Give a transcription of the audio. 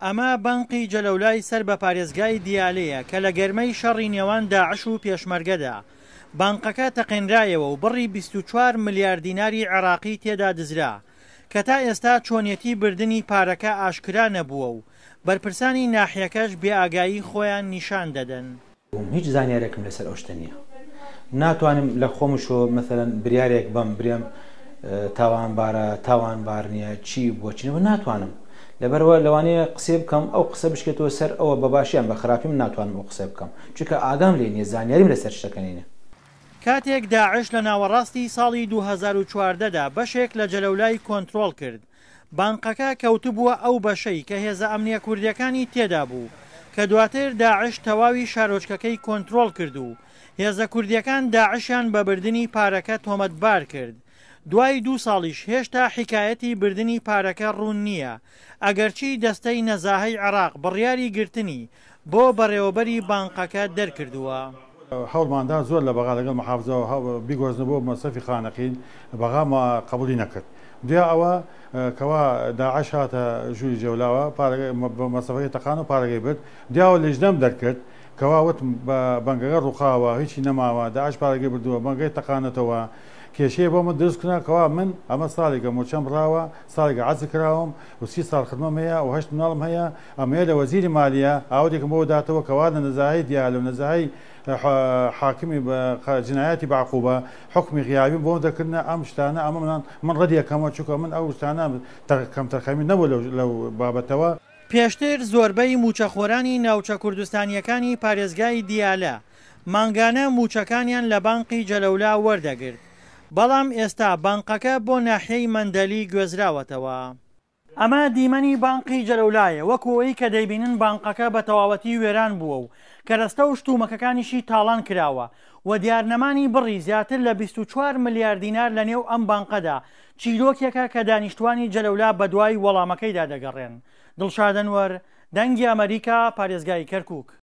ئەمە بانقی جەلەولای سەر بە پارێزگای دیالەیە کە لە گەرمەی شەڕی نێوان داعش و پێشمەرگەدا. بانقەکە تەقێنرایەوە و بڕی 24 ملیار دیناری عێراقی تێدا دزرا کە تا ئێستا چۆنیەتی بردننی پارەکە ئاشکرا نەبووە و بەرپرسانی ناحیەکەش بێئاگایی خۆیان نیشان دەدەن. هیچ زانیارێکم لەسەر ئەوشتە نییە. ناتوانم لە خۆمشۆ مەثەلەن بریارێک بەم برێم تاوانبار نییە چی بۆچینەوە ناتوانم. لەبەرەوە لەوانەیە قسێ بکەم ئەو قسە بشکێتەوە سەر ئەوە بە باشیان بە خراپیم ناتوانم ئەو قسە بکەم چونکە ئاگام لێ نییە زانیاریم لەسەر شتەکەنینە. کاتێک داعش لە ناوەڕاستی ساڵی 2014دا بەشێک لە جەلەولای کۆنتترۆل کرد، بانقەکە کەوتبووە ئەو بەشەی کە هێزە ئەمنیە کوردیەکانی تێدا بوو کە دواتر داعش تەواوی شارۆچکەکەی کۆنتترۆل کرد و هێزە کوردیەکان داعشیان بە بردننی پارەکە تۆمەتبار کرد. دوای 2 ساڵیش هێشتا حکایەتی بردننی پارەکە ڕوون نییە، ئەگەرچی دەستەی نەزاهەی عێراق بڕیاری گرتنی بۆ بەڕێوەبەری بانقەکە دەرکردووە. هەوڵماندا زۆر لە بەغا لەگەڵ مەحافزەوە بیگۆزنە بۆ مەسەفی خانەقین بەغاما قبولی نەکرد. دوێ ئەوە کەوا داعش هاتە ژووری جەولاوە مەسەفەکەی تەقان و پارەکەی برد، دیاوە لێژدەم دەرکرد کەوا وت بەنگەکە ڕووخاوە هیچی نەماوە داعش پارەکەی بردووە بەنگەی تەقانەتەوە. کێشەیە بۆ من دروستکردن کەوا من ئەمە ساڵێکە موچەم بڕاوە ساڵێکە عەزی کراوم و 30 ساڵ خدمەم هەیە و 8 مناڵم هەیە ئەمەیە لە وەزیری مالیە ئاودێکم بۆ داتەوە کەوا لە نەزاهەی دیالە و نەزاهەی حاکمی جنایەتی بەعقوبە حکمی غیابی بۆ دەکردنە ئەم شتانە ئەمە من ڕەدیەکەمەوە چووکە من ئەو شتانە کەم تەرخەمی نەبوو لەو بابەتەوە. پێشتر زۆربەی موچەخۆرانی ناوچە کوردستانیەکانی پارێزگای دیالە مانگانە موچەکانیان لە بانقی جەلەولا وەردەگرت، بەڵام ئێستا بانقەکە بۆ ناحیەی مەندەلی گوێزراوەتەوە. ئەمە دیمەنی بانقی جەلەولایە وەکو ئەوەی کە دەیبینن بانقەکە بە تەواوەتی وێران بووە و کەرەستە و شتومەکەکانیشی تاڵان کراوە و دیارنەمانی بڕی زیاتر لە 24 ملیار دینار لە نێو ئەم بانقەدا چیرۆکێکە کە دانیشتوانی جەلەولا بە دوای وەڵامەکەیدا دەگەڕێن. دڵشاد ئەنوەر، دەنگی ئەمریکا، پارێزگای کەرکووک.